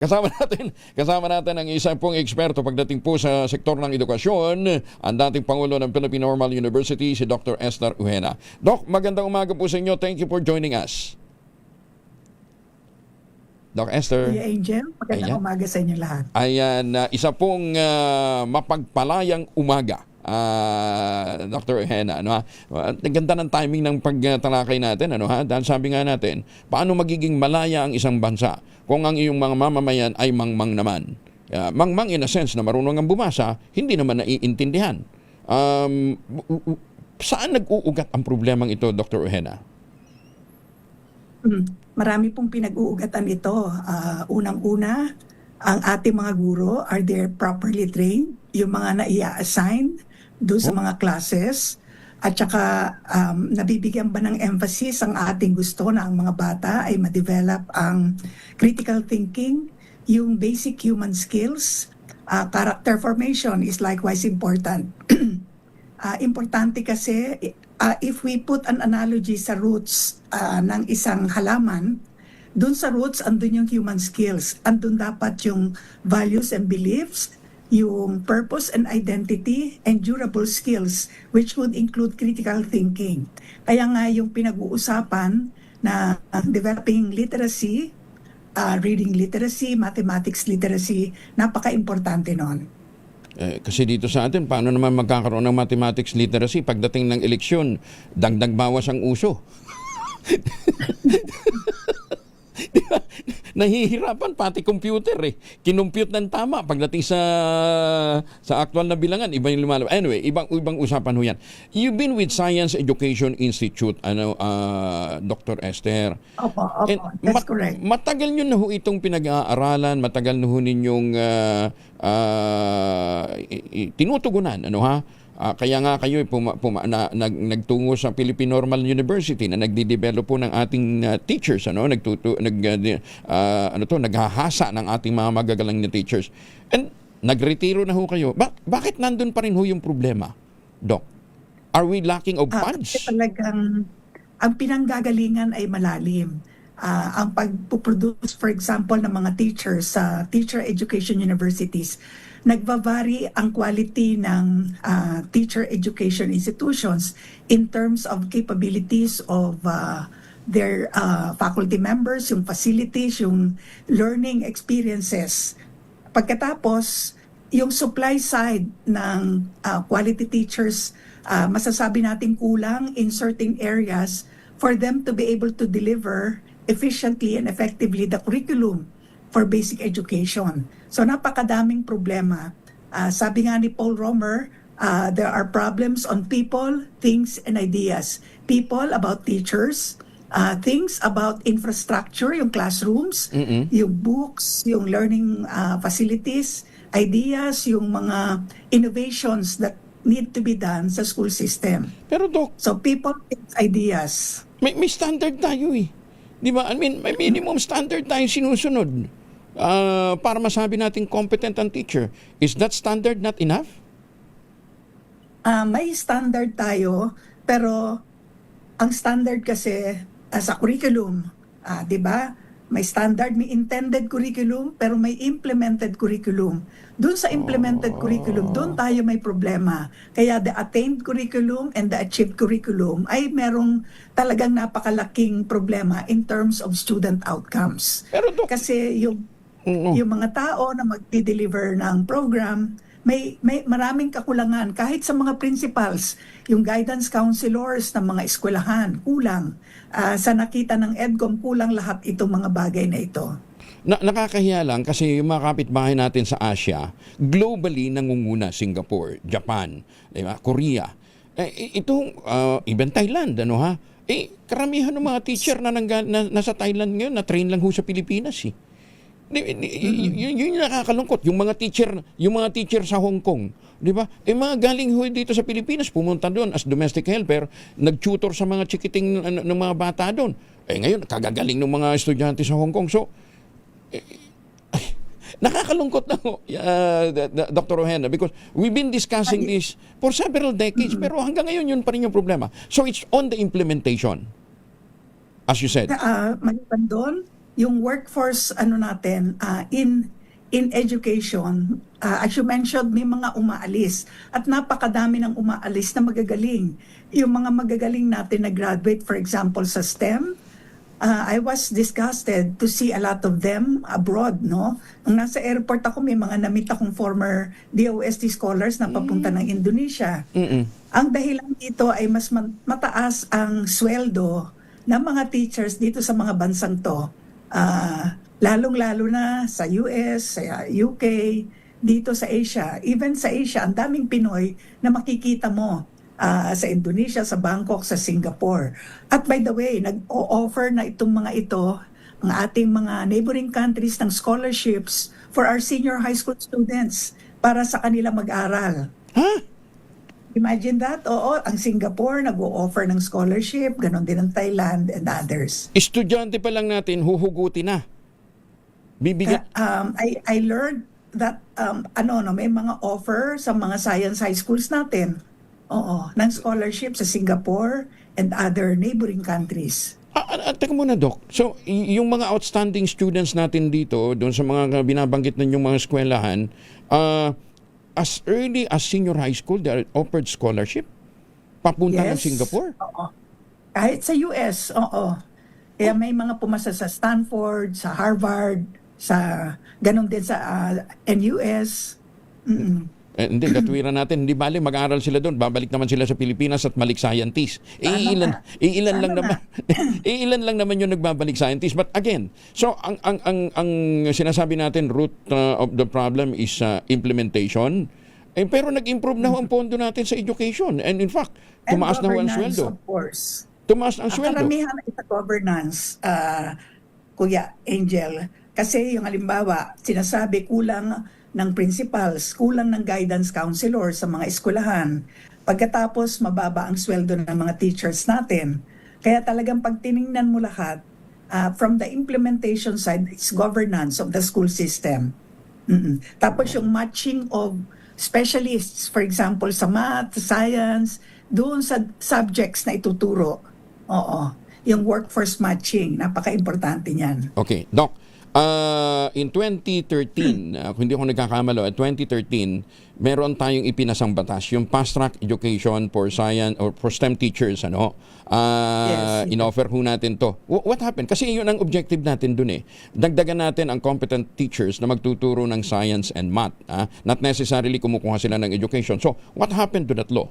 Kasama natin ang isa pong eksperto pagdating po sa sektor ng edukasyon, ang dating Pangulo ng Philippine Normal University, si Dr. Esther Ujena. Doc, magandang umaga po sa inyo. Thank you for joining us. Doc Esther. Kuya Angel, magandang umaga sa inyo lahat. Ayan, isa pong mapagpalayang umaga. Dr. Ujena, ano ha? Ganda ng timing ng pagtalakay natin, ano ha? Dahil sabi nga natin, paano magiging malaya ang isang bansa kung ang iyong mga mamamayan ay mangmang naman? Mangmang in a sense na marunong ang bumasa, hindi naman naiintindihan. Saan nag-uugat ang problemang ito, Dr. Ujena? Marami pong pinag-uugatan ito. Unang-una, ang ating mga guro, are they properly trained? Yung mga na-i-assign doon sa mga classes, at saka nabibigyan ba ng emphasis ang ating gusto na ang mga bata ay ma-develop ang critical thinking, yung basic human skills. Character formation is likewise important. Importante kasi if we put an analogy sa roots ng isang halaman, dun sa roots andun yung human skills, andun dapat yung values and beliefs, yung purpose and identity, and durable skills, which would include critical thinking. Kaya nga yung pinag-uusapan na developing literacy, reading literacy, mathematics literacy, napaka-importante nun. Kasi dito sa atin, paano naman magkakaroon ng mathematics literacy pagdating ng eleksyon, dagdag bawas ang uso? Diba? Nahihirapan pati computer eh. Kinumpute ng tama pagdating sa aktual na bilangan, iba yung lumalabas. Anyway, ibang usapan ho yan. You've been with Science Education Institute, Dr. Esther. Opo, that's correct. Matagal nyo na ho itong pinag-aaralan, matagal na ho ninyong tinutugunan, ano ha? Kaya nga kayo nagtungo sa Philippine Normal University na nagde-develop po ng ating teachers, naghahasa ng ating mga magagaling na teachers. And nagretiro na ho kayo. Bakit nandun pa rin ho yung problema, Doc? Are we lacking of funds? Kasi talagang ang pinanggagalingan ay malalim. Ang pagpuproduce, for example, ng mga teachers sa teacher education universities, nagbavari ang quality ng teacher education institutions in terms of capabilities of their faculty members, yung facilities, yung learning experiences. Pagkatapos, yung supply side ng quality teachers, masasabi natin kulang in certain areas for them to be able to deliver efficiently and effectively the curriculum for basic education. So napakadaming problema. Sabi nga ni Paul Romer, there are problems on people, things, and ideas. People about teachers, things about infrastructure, yung classrooms, yung books, yung learning facilities, ideas, yung mga innovations that need to be done sa school system. Pero Doc, so people, things, ideas. May standard tayo eh. Di ba? I mean, may minimum standard tayo sinusunod. Para masabi natin competent ang teacher. Is that standard not enough? May standard tayo, pero ang standard kasi sa curriculum, 'di ba? May standard, may intended curriculum, pero may implemented curriculum. Doon sa implemented curriculum, doon tayo may problema. Kaya the attained curriculum and the achieved curriculum ay merong talagang napakalaking problema in terms of student outcomes. Pero kasi yung mga tao na mag-deliver ng program, may maraming kakulangan. Kahit sa mga principals, yung guidance counselors ng mga eskwelahan, kulang. Sa nakita ng EDCOM, kulang lahat itong mga bagay na ito. Nakakahiya lang kasi yung mga kapitbahay natin sa Asia, globally nangunguna Singapore, Japan, diba? Korea. Even Thailand, ano ha? Karamihan ng mga teacher na nasa Thailand ngayon, na-train lang ho sa Pilipinas eh. Yun yung nakakalungkot, yung mga teacher sa Hong Kong, di ba? Mga galing ho dito sa Pilipinas, pumunta doon as domestic helper, nag-tutor sa mga chikiting ng mga bata doon. Ngayon kagagaling ng mga estudyante sa Hong Kong. So nakakalungkot na ho, Dr. Ujena, because we've been discussing this for several decades, pero hanggang ngayon yun pa rin yung problema. So it's on the implementation, as you said. Maliban doon, yung workforce ano natin in education, as you mentioned, may mga umaalis at napakadami ng umaalis na magagaling. Yung mga magagaling natin na graduate, for example, sa STEM, I was disgusted to see a lot of them abroad, no? Nung nasa airport ako, may mga namit akong former DOST scholars na papunta ng Indonesia. Mm-mm. Ang dahilan dito ay mas mataas ang sweldo ng mga teachers dito sa mga bansang to. Lalong-lalo na sa US, sa UK, dito sa Asia. Even sa Asia, ang daming Pinoy na makikita mo sa Indonesia, sa Bangkok, sa Singapore. At by the way, nag-o-offer na itong mga ito, ang ating mga neighboring countries ng scholarships for our senior high school students para sa kanila mag-aral. Ha? Imagine that? Oo, ang Singapore nag-o-offer ng scholarship, ganon din ang Thailand and others. Estudyante pa lang natin, huhugutin na. Bibigyan. I learned that may mga offer sa mga science high schools natin. Oo, ng scholarship sa Singapore and other neighboring countries. Teka muna, Doc. So, yung mga outstanding students natin dito, doon sa mga binabanggit ninyong mga eskwelahan, as early as senior high school, they are offered scholarship? Papunta ng Singapore? Oo. Kahit sa US, oo. Kaya may mga pumasa sa Stanford, sa Harvard, sa ganon din sa NUS. Hindi, katwiran natin, hindi bali, mag-aaral sila doon, babalik naman sila sa Pilipinas at malik scientist. Iilan lang naman yung nagbabalik scientist. But again, so ang sinasabi natin, root of the problem is implementation. Pero nag-improve na ho ang pondo natin sa education. And in fact, tumaas na ho ang sweldo. Of course. Tumaas ang sweldo. Karamihan ay sa governance, Kuya Angel. Kasi yung halimbawa, sinasabi kulang ng principals, kulang ng guidance counselor sa mga eskwelahan. Pagkatapos, mababa ang sweldo ng mga teachers natin. Kaya talagang pag tiningnan mo lahat, from the implementation side, it's governance of the school system. Tapos yung matching of specialists, for example, sa math, science, doon sa subjects na ituturo. Oo. Yung workforce matching, napaka-importante niyan. Okay, Doc. In 2013, kung hindi ako nagkakamalo, at 2013, meron tayong ipinasang batas, yung fast track education for science or for STEM teachers, Yes. in-offer ho natin to. What happened? Kasi yun ang objective natin dun eh. Dagdagan natin ang competent teachers na magtuturo ng science and math. Not necessarily kumukuha sila ng education. So, what happened to that law?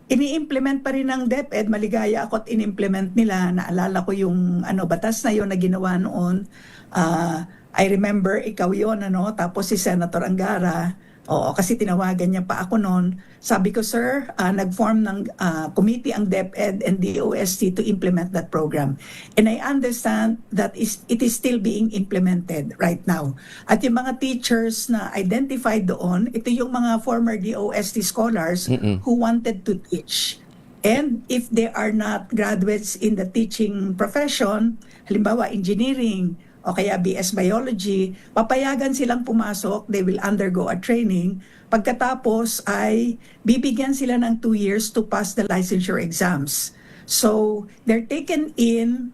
Ini-implement pa rin ng DepEd. Maligaya ako at in-implement nila. Naalala ko yung batas na yon na ginawa noon. I remember ikaw yon, tapos si Senator Angara. Oo, kasi tinawagan niya pa ako noon. Sabi ko, sir, nag-form ng committee ang DepEd and DOST to implement that program. And I understand that it is still being implemented right now. At yung mga teachers na identified doon, ito yung mga former DOST scholars who wanted to teach. And if they are not graduates in the teaching profession, halimbawa engineering, o kaya BS Biology, papayagan silang pumasok, they will undergo a training. Pagkatapos ay bibigyan sila ng 2 years to pass the licensure exams. So, they're taken in,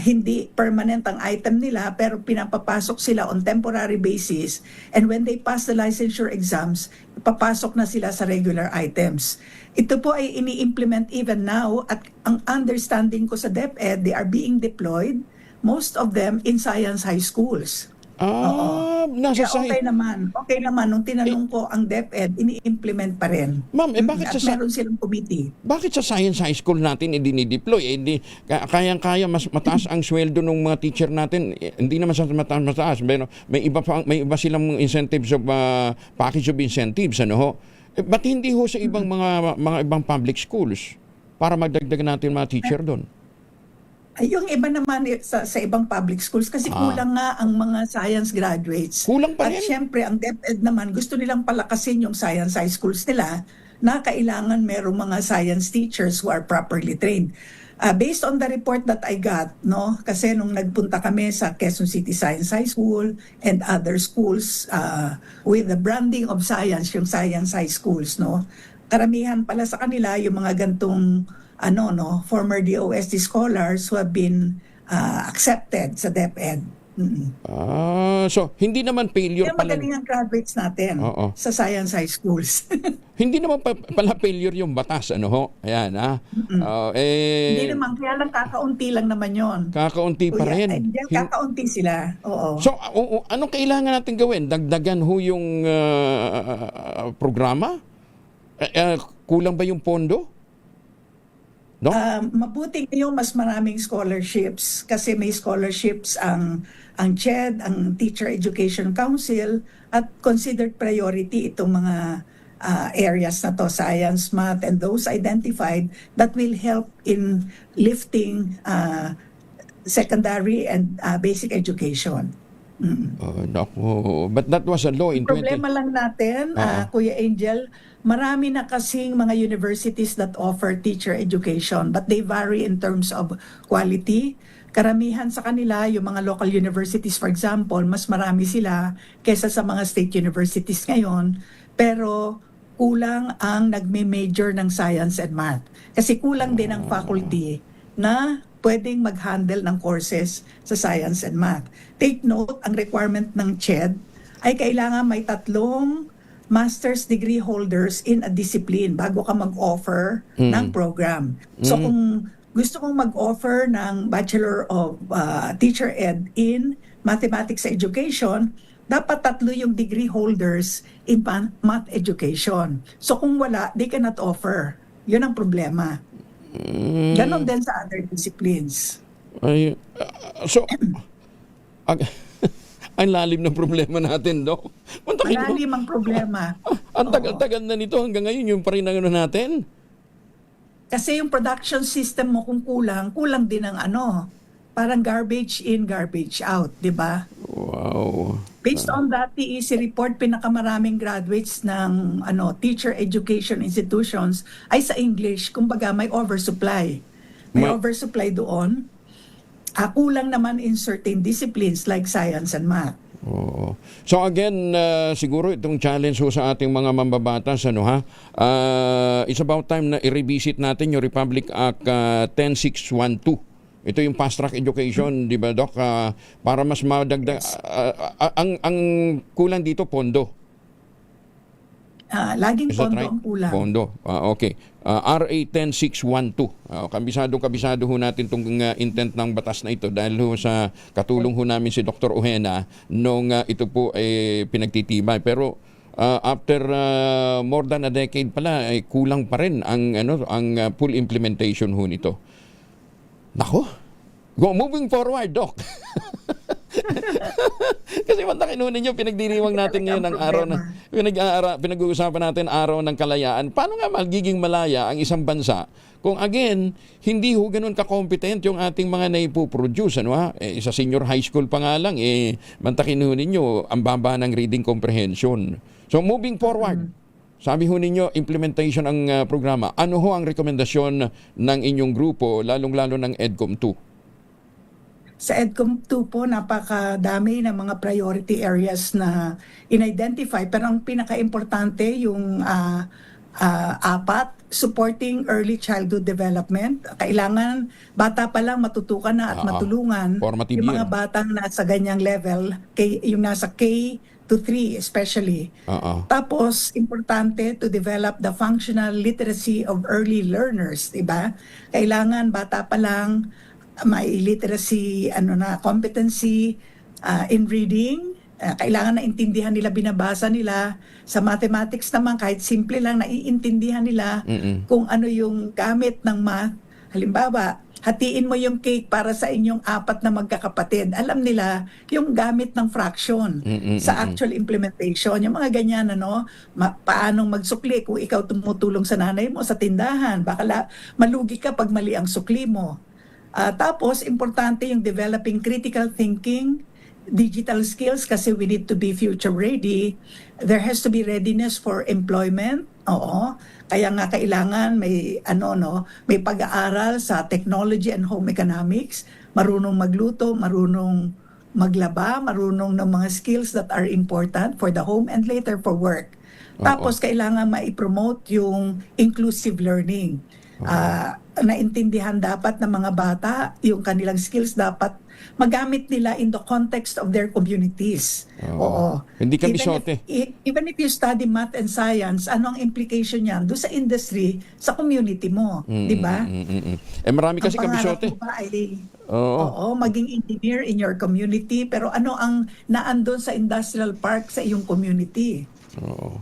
hindi permanent ang item nila, pero pinapapasok sila on temporary basis. And when they pass the licensure exams, papasok na sila sa regular items. Ito po ay ini-implement even now at ang understanding ko sa DepEd, they are being deployed most of them in science high schools. Nasa okay naman. Okay naman. Nung tinanong ko ang DepEd, ini-implement pa rin. Ma'am, bakit at meron silang committee. Bakit sa science high school natin dinideploy? Kayang-kaya mas mataas ang sweldo ng mga teacher natin. Hindi naman sa mataas. Pero may iba silang incentives of package of incentives, ba't hindi ho sa ibang mga ibang public schools para magdagdag natin mga teacher doon? Yung iba naman sa ibang public schools kasi kulang nga ang mga science graduates. Kulang pa rin? At syempre, ang DepEd naman, gusto nilang palakasin yung science high schools nila na kailangan merong mga science teachers who are properly trained. Based on the report that I got, kasi nung nagpunta kami sa Quezon City Science High School and other schools with the branding of science, yung science high schools, karamihan pala sa kanila yung mga gantong former DOST scholars who have been accepted sa DepEd. So hindi naman failure Kaya pala. magaling ang graduates natin Oo. sa science high schools. Hindi naman pala failure yung batas, ano ho? Ayan, Hindi naman, kaya lang kakaunti lang naman yon. kakaunti pa rin. Kakaunti sila. Oo. So, anong kailangan natin gawin? Dagdagan ho yung programa? Kulang ba yung pondo? No? Mabuti ngayon mas maraming scholarships kasi may scholarships ang CHED, ang Teacher Education Council, at considered priority itong mga areas na to, science, math, and those identified that will help in lifting secondary and basic education. Naku. But that was a law in 20... Problema lang natin, Kuya Angel, marami na kasing mga universities that offer teacher education, but they vary in terms of quality. Karamihan sa kanila, yung mga local universities, for example, mas marami sila kaysa sa mga state universities ngayon, pero kulang ang nagme-major ng science and math. Kasi kulang din ang faculty na pwedeng mag-handle ng courses sa science and math. Take note, ang requirement ng CHED ay kailangan may 3 master's degree holders in a discipline bago ka mag-offer ng program. So kung gusto kong mag-offer ng Bachelor of Teacher Ed in Mathematics Education, dapat 3 yung degree holders in math education. So kung wala, they cannot offer. Yun ang problema. Ganon din sa other disciplines. Ang lalim ng problema natin, Dok. Malalim ang problema. Ang tagal-tagal na nito hanggang ngayon yung pa rin ang natin. Kasi yung production system mo kung kulang din ang parang garbage in, garbage out, di ba? Wow. Based on that TEC report, pinakamaraming graduates ng teacher education institutions ay sa English. Kumbaga may oversupply. May oversupply doon. Kulang naman in certain disciplines like science and math. Oo. So again, siguro itong challenge ho sa ating mga mambabatas, it's about time na i-revisit natin yung Republic Act 10612. Ito yung fast track education, di ba, Doc? Para mas madagdag. Ang kulang dito, pondo. Laging pondo ang kulang. Pondo. Okay. RA 10612. Kabisado ho natin itong intent ng batas na ito dahil ho sa katulong ho namin si Dr. Ojena nung ito po ay pinagtitibay. Pero after more than a decade pala, ay kulang pa rin ang full implementation ho nito. Nako. Moving forward, Doc. Kasi mantakinunin nyo, pinagdiriwang natin ngayon ang araw na pinag-uusapan natin araw ng kalayaan. Paano nga magiging malaya ang isang bansa kung again, hindi ho ganun ka-competent yung ating mga naipuproduce, sa senior high school pa nga lang, mantakinunin nyo, ang baba ng reading comprehension. So moving forward, sabi ho ninyo, implementation ng programa. Ano ho ang rekomendasyon ng inyong grupo, lalong-lalo ng EDCOM 2? Sa EDCOM 2 po, napakadami ng mga priority areas na in-identify. Pero ang pinaka-importante, yung 4, supporting early childhood development. Kailangan bata pa lang matutukan na at matulungan yung mga batang nasa ganyang level, yung nasa K to 3 especially. Tapos, importante to develop the functional literacy of early learners, diba? Kailangan bata pa lang may literacy, competency in reading. Kailangan na intindihan nila, binabasa nila. Sa mathematics naman, kahit simple lang, naiintindihan nila kung ano yung gamit ng math. Halimbawa, hatiin mo yung cake para sa inyong 4 na magkakapatid. Alam nila yung gamit ng fraction sa actual implementation. Yung mga ganyan, paanong magsukli kung ikaw tumutulong sa nanay mo sa tindahan. Baka malugi ka pag mali ang sukli mo. Tapos, importante yung developing critical thinking, digital skills kasi we need to be future ready. There has to be readiness for employment. Oo. Kaya nga kailangan may may pag-aaral sa technology and home economics, marunong magluto, marunong maglaba, marunong ng mga skills that are important for the home and later for work. Tapos kailangan ma-promote yung inclusive learning. Naintindihan dapat ng mga bata yung kanilang skills dapat magamit nila in the context of their communities. Oo. Hindi kami Even sote. even if you study math and science, ano ang implication niyan doon sa industry, sa community mo, di ba? Eh marami kasi Ang kami pangarap sote. mo ba ay Oo. maging engineer in your community, pero ano ang naandun sa industrial park sa iyong community? Oo.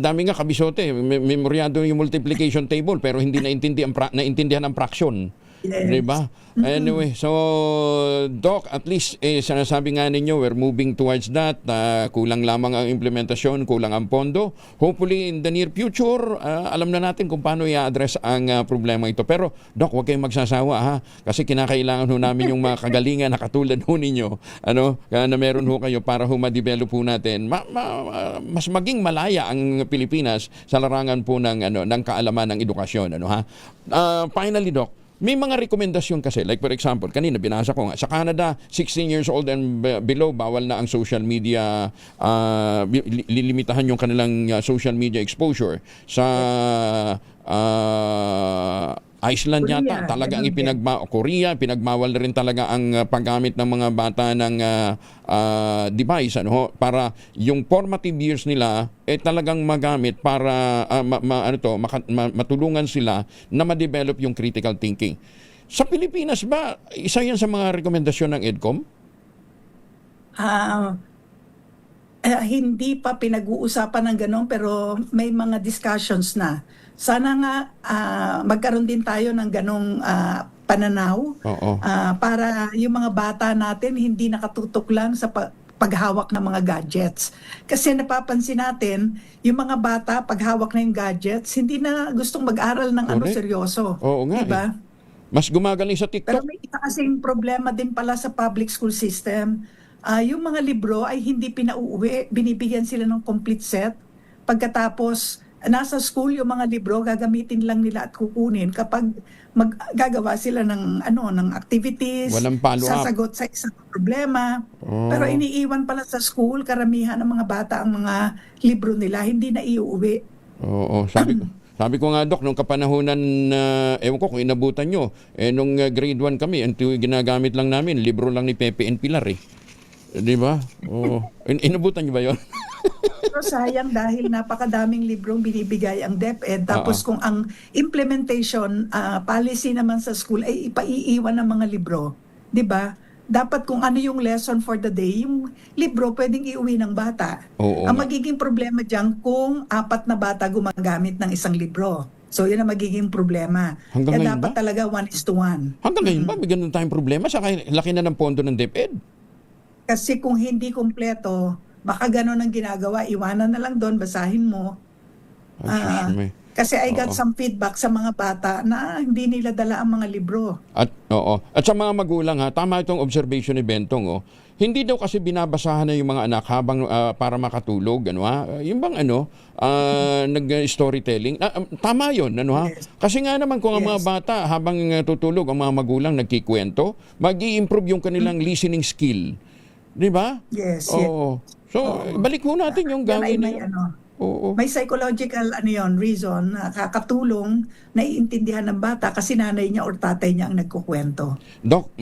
Dami nga kabisote. Memoryado yung multiplication table pero hindi naintindihan ang fraction. Yes. Di ba? Anyway, so Doc, at least sinasabi nga ninyo we're moving towards that. Kulang lamang ang implementasyon, kulang ang pondo. Hopefully in the near future, alam na natin kung paano i-address ang problema ito. Pero Doc, huwag kayong magsasawa ha, kasi kinakailangan ho namin yung mga kagalingan na katulad ho ninyo, na meron ho kayo para ho ma-develop ho natin. Mas maging malaya ang Pilipinas sa larangan po ng kaalaman ng edukasyon, finally Doc, may mga rekomendasyon kasi, like for example, kanina binasa ko nga, sa Canada, 16 years old and below, bawal na ang social media, lilimitahan yung kanilang social media exposure. Sa Iceland Korea, yata, talagang ganun din. Korea, pinagmawal na rin talaga ang paggamit ng mga bata ng device, para yung formative years nila talagang magamit para matulungan sila na ma-develop yung critical thinking. Sa Pilipinas ba, isa yan sa mga rekomendasyon ng EDCOM? Hindi pa pinag-uusapan ng gano'n, pero may mga discussions na. Sana nga magkaroon din tayo ng ganong pananaw Oo. para yung mga bata natin hindi nakatutok lang sa paghawak ng mga gadgets. Kasi napapansin natin, yung mga bata, paghawak na yung gadgets, hindi na gustong mag-aral ng Correct. seryoso. Oo nga Diba? Mas gumagaling sa Pero TikTok. may isa kasing problema din pala sa public school system. Yung mga libro ay hindi pinauuwi, binibigyan sila ng complete set. Pagkatapos, nasa school yung mga libro, gagamitin lang nila at kukunin kapag gagawa sila ng activities, Walang follow-up. sasagot sa isang problema. Oh. Pero iniiwan pala sa school, karamihan ng mga bata ang mga libro nila, hindi na iuwi. Oo, sabi ko nga Doc, nung kapanahunan ewan ko kung inabutan nyo, nung grade 1 kami, ginagamit lang namin, libro lang ni Pepe and Pilar Di ba? Oo. Inabutan nyo ba yun? Pero sayang dahil napakadaming librong binibigay ang DepEd. Tapos kung ang implementation policy naman sa school ay ipaiiwan ng mga libro, di ba? Dapat kung ano yung lesson for the day, yung libro pwedeng iuwi ng bata. Oo Ang nga. magiging problema dyan kung 4 na bata gumagamit ng isang libro. So yun ang magiging problema. Hanggang Kaya ngayon dapat ba? talaga 1:1. Hanggang ngayon ba, may ganun tayong problema? Sa laki na ng pondo ng DepEd. Kasi kung hindi kumpleto, baka gano'n ang ginagawa, iwanan na lang doon, basahin mo. Ay, sus, may. Kasi I got Oo. some feedback sa mga bata na hindi nila dala ang mga libro. At sa mga magulang tama itong observation ni Bentong Hindi daw kasi binabasahan na yung mga anak habang para makatulog Yung bang nag-storytelling. Tama 'yon Yes. Kasi nga naman kung ang mga Yes. bata habang tutulog ang mga magulang nagkikwento, magi-improve yung kanilang listening skill. 'Di ba? Yes. Oo. So, balik ho natin yung Yan ay gawin na may yun. Oo. may psychological reason na kakatulong, naiintindihan ng bata kasi nanay niya or tatay niya ang nagkukwento. Doc,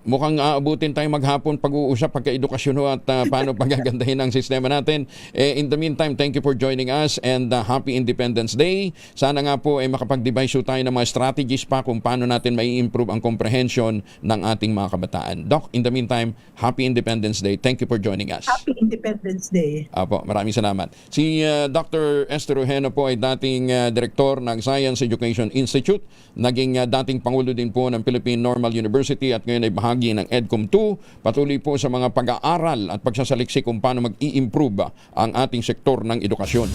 mukhang aabutin tayo maghapon pag-uusap pagka-edukasyon at paano pagagandahin ang sistema natin. In the meantime, thank you for joining us and Happy Independence Day. Sana nga po ay makapag-devise tayo ng mga strategies pa kung paano natin mai-improve ang comprehension ng ating mga kabataan. Doc, in the meantime, Happy Independence Day. Thank you for joining us. Happy Independence Day. Apo, maraming salamat. Si Dr. Esther Ojeno po ay dating direktor ng Science Education Institute, naging dating pangulo din po ng Philippine Normal University at ngayon ay bahagi ng EDCOM 2. Patuloy po sa mga pag-aaral at pagsasaliksik kung paano mag-i-improve ang ating sektor ng edukasyon.